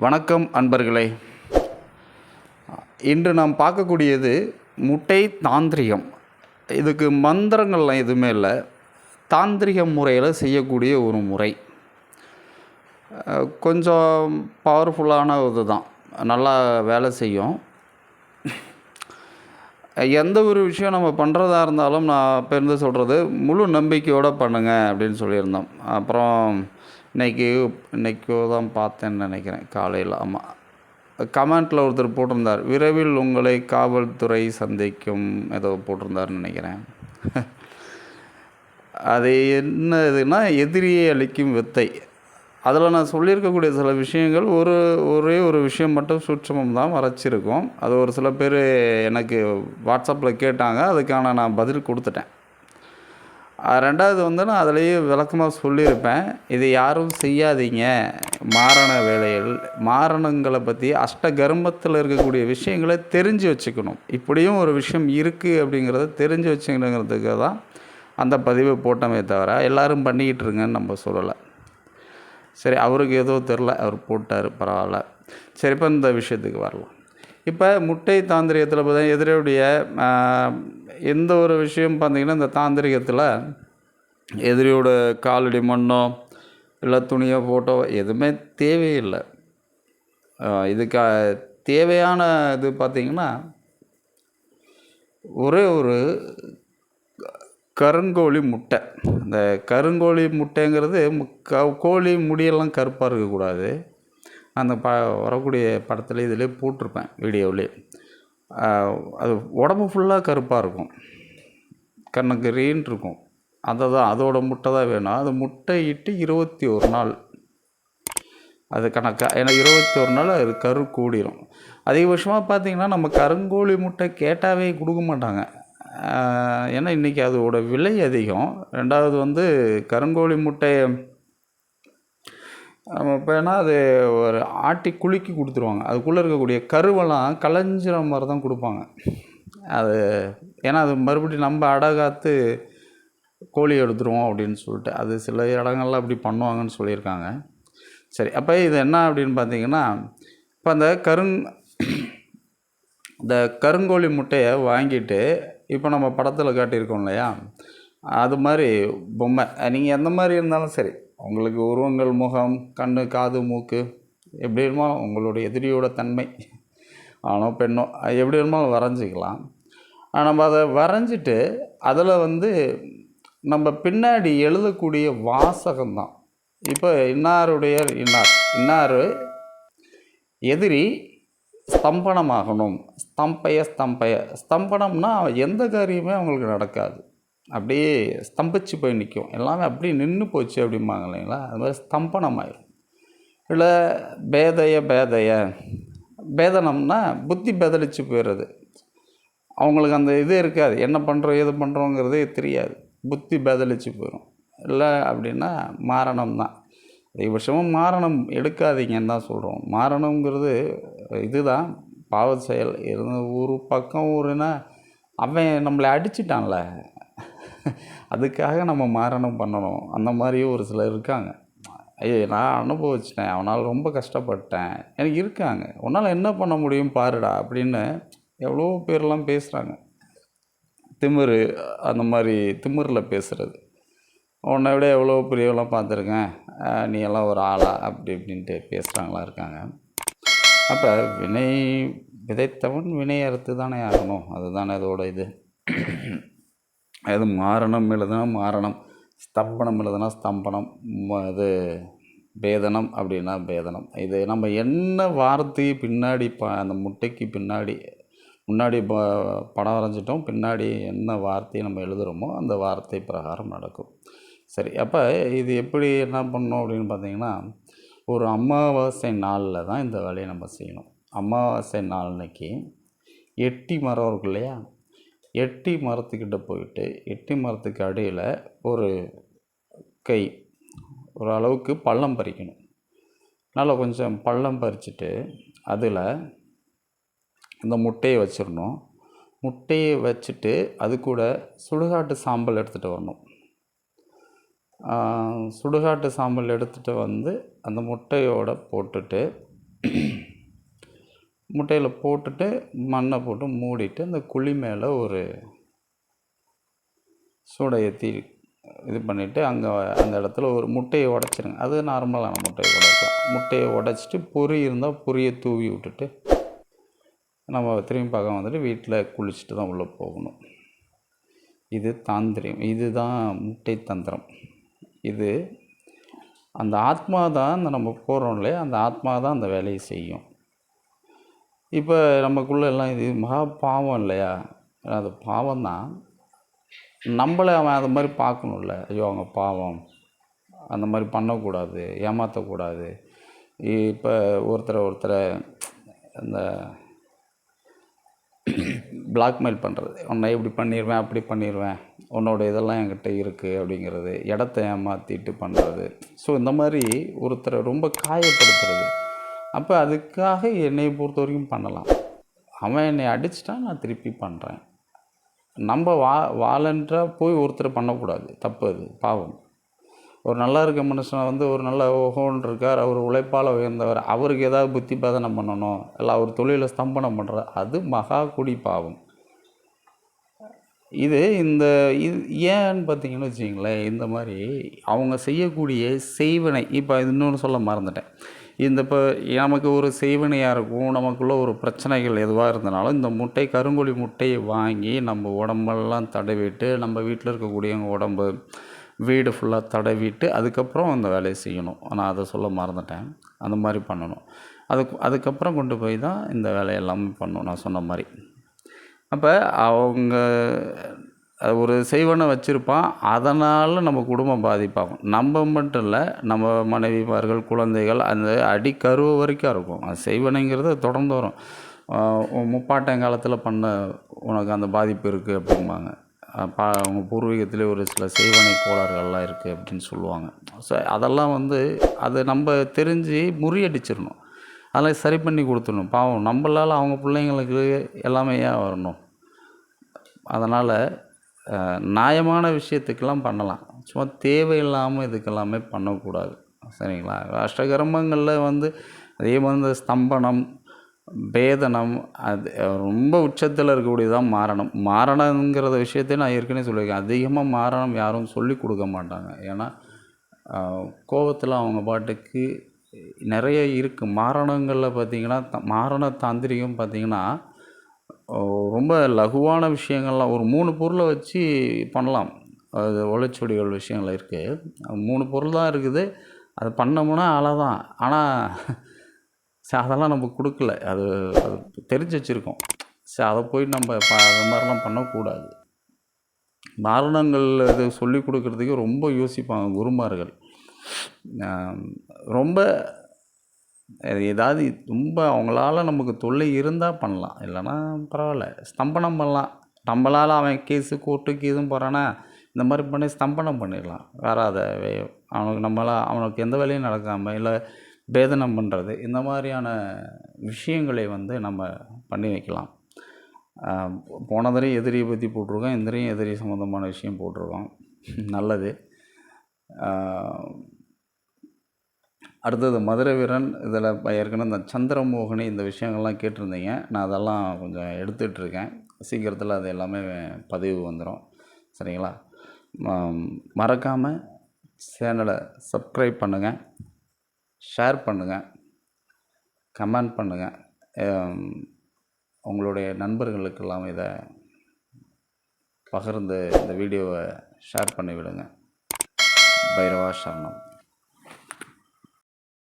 வணக்கம் அன்பர்களே. இன்று நாம் பார்க்கக்கூடியது முட்டை தாந்திரிகம். இதுக்கு மந்திரங்கள்லாம் எதுவுமே இல்லை, தாந்திரிக முறையில் செய்யக்கூடிய ஒரு முறை. கொஞ்சம் பவர்ஃபுல்லான இது தான், நல்லா வேலை செய்யும். எந்த ஒரு விஷயம் நம்ம பண்ணுறதா இருந்தாலும் நான் இப்போ இருந்து சொல்கிறது, முழு நம்பிக்கையோடு பண்ணுங்கள் அப்படின்னு சொல்லியிருந்தோம். அப்புறம் இன்றைக்கோ தான் பார்த்தேன்னு நினைக்கிறேன், காலையில். ஆமாம், கமெண்ட்டில் ஒருத்தர் போட்டிருந்தார், விரைவில் உங்களை காவல்துறை சந்திக்கும் ஏதோ போட்டிருந்தாருன்னு நினைக்கிறேன். அது என்ன இதுன்னா, எதிரியை அளிக்கும் வித்தை. அதில் நான் சொல்லியிருக்கக்கூடிய சில விஷயங்கள் ஒரே ஒரு விஷயம் மட்டும் சூட்சமம் தான் மறைச்சிருக்கும். அது ஒரு சில பேர் எனக்கு வாட்ஸ்அப்பில் கேட்டாங்க, அதுக்கான நான் பதில் கொடுத்துட்டேன். ரெண்டாவது நான் அதிலேயே விளக்கமாக சொல்லியிருப்பேன், இது யாரும் செய்யாதீங்க. மாரண வேலைகள், மாரணங்களை பற்றி அஷ்டகர்மத்தில் இருக்கக்கூடிய விஷயங்களை தெரிஞ்சு வச்சுக்கணும். இப்படியும் ஒரு விஷயம் இருக்குது அப்படிங்கிறத தெரிஞ்சு வச்சுக்கணுங்கிறதுக்கு தான் அந்த பதிவை போட்டோமே தவிர எல்லோரும் பண்ணிக்கிட்டு இருங்கன்னு நம்ம சொல்லலை. சரி, அவருக்கு ஏதோ தெரில, அவர் போட்டார், பரவாயில்ல. சரி, இப்போ இந்த விஷயத்துக்கு வரலாம். இப்போ முட்டை தாந்திரிகத்தில் பார்த்தீங்கன்னா, எதிரியுடைய எந்த ஒரு விஷயம் பார்த்திங்கன்னா, இந்த தாந்திரிகத்தில் எதிரியோட காலடி மண்ணோ இல்லை துணியோ ஃபோட்டோ எதுவுமே தேவையில்லை. இதுக்கு தேவையான இது பார்த்திங்கன்னா, ஒரே ஒரு கருங்கோழி முட்டை. இந்த கருங்கோழி முட்டைங்கிறது கோழி முடியெல்லாம் கருப்பாக இருக்கக்கூடாது. அந்த வரக்கூடிய படத்தில் இதிலே போட்டிருப்பேன், வீடியோவிலே. அது உடம்பு ஃபுல்லாக கருப்பாக இருக்கும், கண்ணுக்கு ரீன் இருக்கும். அதோட முட்டை தான் வேணும். அது முட்டை இட்டு 21 நாள் அது கணக்காக. ஏன்னா 21 நாள் அது கரு கூடிரும். அதிகபட்சமாக பார்த்திங்கன்னா, நம்ம கருங்கோழி முட்டை கேட்டாவே கொடுக்க மாட்டாங்க. ஏன்னா இன்றைக்கி அதோட விலை அதிகம். ரெண்டாவது கருங்கோழி முட்டையை நம்ம இப்போ அது ஒரு ஆட்டி குலுக்கி கொடுத்துருவாங்க. அதுக்குள்ளே இருக்கக்கூடிய கருவெல்லாம் கலைஞ்சிற மாதிரி தான் கொடுப்பாங்க. அது ஏன்னா அது மறுபடியும் நம்ம அடகாத்து கோழி எடுத்துருவோம் அப்படின்னு சொல்லிட்டு, அது சில இடங்கள்லாம் அப்படி பண்ணுவாங்கன்னு சொல்லியிருக்காங்க. சரி, அப்போ இது என்ன அப்படின்னு பார்த்தீங்கன்னா, இப்போ இந்த கருங்கோழி முட்டையை வாங்கிட்டு, இப்போ நம்ம படத்தில் காட்டியிருக்கோம் இல்லையா, அது மாதிரி பொம்மை, நீங்கள் எந்த மாதிரி இருந்தாலும் சரி, உங்களுக்கு உருவங்கள், முகம், கண், காது, மூக்கு எப்படி இருந்தாலும் உங்களுடைய எதிரியோட தன்மை, ஆணோ பெண்ணோ, எப்படி இருந்தாலும் வரைஞ்சிக்கலாம். நம்ம அதை வரைஞ்சிட்டு அதில் நம்ம பின்னாடி எழுதக்கூடிய வாசகம்தான். இப்போ இன்னார் எதிரி ஸ்தம்பனமாகணும். ஸ்தம்பனம்னா எந்த காரியமே அவங்களுக்கு நடக்காது, அப்படியே ஸ்தம்பிச்சு போய் நிற்கும், எல்லாமே அப்படியே நின்று போச்சு அப்படிம்பாங்க இல்லைங்களா, அது மாதிரி ஸ்தம்பனம் ஆயிடும். இல்லை பேதனம்னா புத்தி பேதலிச்சு போயிடுறது. அவங்களுக்கு அந்த இது இருக்காது, என்ன பண்ணுறோம் ஏது பண்ணுறோங்கிறதே தெரியாது, புத்தி பேதலிச்சு போயிடும். இல்லை அப்படின்னா மாரணம் தான். அதிகபட்சமாக மாரணம் எடுக்காதீங்கன்னு தான் சொல்கிறோம். மாரணங்கிறது இதுதான் பாவ செயல். ஒரு பக்கம் ஊருன்னா அவன் நம்மளை அடிச்சிட்டான்ல, அதுக்காக நம்ம மாரணம் பண்ணணும். அந்த மாதிரியும் ஒரு சிலர் இருக்காங்க. நான் அனுபவிச்சிட்டேன், அவனால் ரொம்ப கஷ்டப்பட்டேன், எனக்கு இருக்காங்க, உன்னால் என்ன பண்ண முடியும் பாருடா அப்படின்னு எவ்வளோ பேர்லாம் பேசுகிறாங்க. திமிரு, அந்த மாதிரி திமிரில் பேசுகிறது. உன்னை விட எவ்வளோ பெரியவெல்லாம் பார்த்துருக்கேன், நீ எல்லாம் ஒரு ஆளா அப்படி இப்படின்ட்டு பேசுகிறாங்களா இருக்காங்க. அப்போ வினை விதைத்தவன் வினை அறுத்து தானே ஆகணும், அதுதானே அதோட இது. அது மாரணம் எழுதுனா மாரணம், ஸ்தம்பனம் எழுதுனா ஸ்தம்பனம், இது பேதனம் அப்படின்னா பேதனம். இது நம்ம என்ன வார்த்தையை பின்னாடி அந்த முட்டைக்கு முன்னாடி படம் வரைஞ்சிட்டோம், பின்னாடி என்ன வார்த்தையை நம்ம எழுதுகிறோமோ அந்த வார்த்தை பிரகாரம் நடக்கும். சரி, அப்போ இது எப்படி என்ன பண்ணணும் அப்படின்னு பார்த்தீங்கன்னா, ஒரு அமாவாசை நாளில் தான் இந்த வேலையை நம்ம செய்யணும். அமாவாசை நாள் அன்னைக்கு எட்டி மரம் இருக்கு இல்லையா, எட்டி மரத்துக்கிட்ட போயிட்டு எட்டி மரத்துக்கு அடியில் ஒரு கை ஒரு அளவுக்கு பள்ளம் பறிக்கணும். நல்லா கொஞ்சம் பள்ளம் பறிச்சுட்டு அதில் இந்த முட்டையை வச்சிடணும். முட்டையை வச்சுட்டு அது கூட சுடுகாட்டு சாம்பல் எடுத்துகிட்டு வரணும். சுடுகாட்டு சாம்பல் எடுத்துகிட்டு அந்த முட்டையோடு போட்டுட்டு முட்டையில் போட்டுட்டு மண்ணை போட்டு மூடிட்டு அந்த குழி மேலே ஒரு சூடை ஏற்றி இது பண்ணிவிட்டு அங்கே அந்த இடத்துல ஒரு முட்டையை உடச்சிருங்க. அது நார்மலான முட்டையை உடைக்கலாம். முட்டையை உடச்சிட்டு பொரி இருந்தால் பொரியை தூவி விட்டுட்டு நம்ம திரும்பி பக்கம் வந்துட்டு வீட்டில் குளிச்சுட்டு தான் உள்ளே போகணும். இது தாந்திரியம். இதுதான் முட்டை தந்திரம். இது அந்த ஆத்மா தான் அந்த நம்ம போகிறோம் இல்லையா, அந்த ஆத்மா தான் அந்த வேலையை செய்யும். இப்போ நமக்குள்ளே எல்லாம் இது மகா பாவம் இல்லையா, அது பாவம் தான். நம்மளை அவன் அது மாதிரி பார்க்கணும்ல, ஐயோ அவங்க பாவம், அந்த மாதிரி பண்ணக்கூடாது, ஏமாற்றக்கூடாது. இப்போ ஒருத்தரை இந்த பிளாக்மெயில் பண்ணுறது, உன்னை இப்படி பண்ணிடுவேன் அப்படி பண்ணிடுவேன், உன்னோட இதெல்லாம் என்கிட்ட இருக்குது அப்படிங்கிறது, இடத்த ஏமாற்றிட்டு பண்ணுறது. ஸோ இந்த மாதிரி ஒருத்தரை ரொம்ப காயப்படுத்துறது. அப்போ அதுக்காக என்னை பொறுத்த வரைக்கும் பண்ணலாம். அவன் என்னை அடிச்சிட்டான், நான் திருப்பி பண்ணுறேன். நம்ம வாலண்டராக போய் ஒருத்தரை பண்ணக்கூடாது, தப்பு, அது பாவம். ஒரு நல்லா இருக்க மனுஷனை வந்து ஒரு நல்ல ஓஹோன்னு இருக்கார், அவர் உழைப்பால் உயர்ந்தவர், அவருக்கு ஏதாவது புத்தி பேதனை பண்ணணும், இல்லை அவர் தொழிலை ஸ்தம்பனம் பண்ணுற, அது மகா குடி பாவம். இது ஏன்னு பார்த்தீங்கன்னு வச்சிங்களேன், இந்த மாதிரி அவங்க செய்யக்கூடிய செய்வினை. இப்போ இன்னொன்று சொல்ல மறந்துட்டேன். இப்போ நமக்கு ஒரு செய்வினையாக இருக்கும், நமக்குள்ளே ஒரு பிரச்சனைகள் எதுவாக இருந்தனாலும் இந்த முட்டை, கருங்கோழி முட்டையை வாங்கி நம்ம உடம்பெல்லாம் தடவிட்டு, நம்ம வீட்டில் இருக்கக்கூடியவங்க உடம்பு, வீடு ஃபுல்லாக தடவிட்டு அதுக்கப்புறம் அந்த வேலையை செய்யணும். நான் அதை சொல்ல மறந்துட்டேன். அந்த மாதிரி பண்ணணும். அதுக்கப்புறம் கொண்டு போய் தான் இந்த வேலையெல்லாமே பண்ணணும், நான் சொன்ன மாதிரி. அப்போ அவங்க ஒரு செய்வனை வச்சுருப்பான், அதனால் நம்ம குடும்பம் பாதிப்பாகும். நம்ம மட்டும் இல்லை, நம்ம மனைவிமார்கள், குழந்தைகள், அந்த அடிக்கருவ வரைக்கும் இருக்கும். அது செய்வனைங்கிறது தொடர்ந்து வரும். முப்பாட்டங்காலத்தில் பண்ண உனக்கு அந்த பாதிப்பு இருக்குது அப்படிம்பாங்க. அவங்க பூர்வீகத்திலே ஒரு சில செய்வனை கோளாறுகள்லாம் இருக்குது அப்படின்னு சொல்லுவாங்க. ஸோ அதெல்லாம் வந்து அதை நம்ம தெரிஞ்சு முறியடிச்சிடணும், அதெல்லாம் சரி பண்ணி கொடுத்துடணும். பாவம் நம்மளால் அவங்க பிள்ளைங்களுக்கு எல்லாமே ஏன் வரணும்? அதனால் நியாயமான விஷயத்துக்கெல்லாம் பண்ணலாம், சும்மா தேவையில்லாமல் இதுக்கெல்லாமே பண்ணக்கூடாது, சரிங்களா? அஷ்டகர்மங்களில் வந்து அதே மாதிரி இந்த ஸ்தம்பனம், பேதனம், அது ரொம்ப உச்சத்தில் இருக்கக்கூடியதான் மாரணம். மாரணங்கிறத விஷயத்தையும் நான் ஏற்கனவே சொல்லியிருக்கேன். அதிகமாக மாரணம் யாரும் சொல்லி கொடுக்க மாட்டாங்க. ஏன்னா கோபத்தில் அவங்க பாட்டுக்கு நிறைய இருக்குது. மாரணங்களில் பார்த்திங்கன்னா மாரண தாந்திரிகம் பார்த்திங்கன்னா ரொம்ப லகுவான விஷயங்கள்லாம் ஒரு 3 பொருளை வச்சு பண்ணலாம். அது ஓலைச்சுவடிகள் விஷயங்கள் இருக்குது. 3 பொருள் தான் இருக்குது, அது பண்ணோம்னா அவ்வளோதான். ஆனால் அதெல்லாம் நம்ம கொடுக்கல, அது தெரிஞ்சு வச்சுருக்கோம். அதை போய் நம்ம அது மாதிரிலாம் பண்ணக்கூடாது. மாரணங்கள் இது சொல்லி கொடுக்குறதுக்கு ரொம்ப யோசிப்பாங்க குருமார்கள். ரொம்ப ஏதாவது ரொம்ப அவங்களால நமக்கு தொல்லை இருந்தால் பண்ணலாம், இல்லைன்னா பரவாயில்ல, ஸ்தம்பனம் பண்ணலாம். நம்மளால் அவன் கேஸு கோர்ட்டுக்கு எதுவும் போகிறானா இந்த மாதிரி பண்ணி ஸ்தம்பனம் பண்ணிடலாம். வேறு அதை அவனுக்கு எந்த வேலையும் நடக்காமல், இல்லை பேதனம் பண்ணுறது, இந்த மாதிரியான விஷயங்களை வந்து நம்ம பண்ணி வைக்கலாம். போன தடவை எதிரியை பற்றி போட்டிருக்கோம், இந்த தடவையும் எதிரி சம்மந்தமான விஷயம் போட்டிருக்கோம். நல்லது. அடுத்தது மதுரை வீரன். இதில் ஏற்கனவே இந்த சந்திரமோகினி இந்த விஷயங்கள்லாம் கேட்டிருந்தீங்க. நான் அதெல்லாம் கொஞ்சம் எடுத்துகிட்ருக்கேன். சீக்கிரத்தில் அது எல்லாமே பதிவு வந்துடும், சரிங்களா? மறக்காமல் சேனலை சப்ஸ்கிரைப் பண்ணுங்கள், ஷேர் பண்ணுங்கள், கமெண்ட் பண்ணுங்கள். உங்களுடைய நண்பர்களுக்கெல்லாம் இதை பகிர்ந்து இந்த வீடியோவை ஷேர் பண்ணிவிடுங்க. பைரவா சரணம்.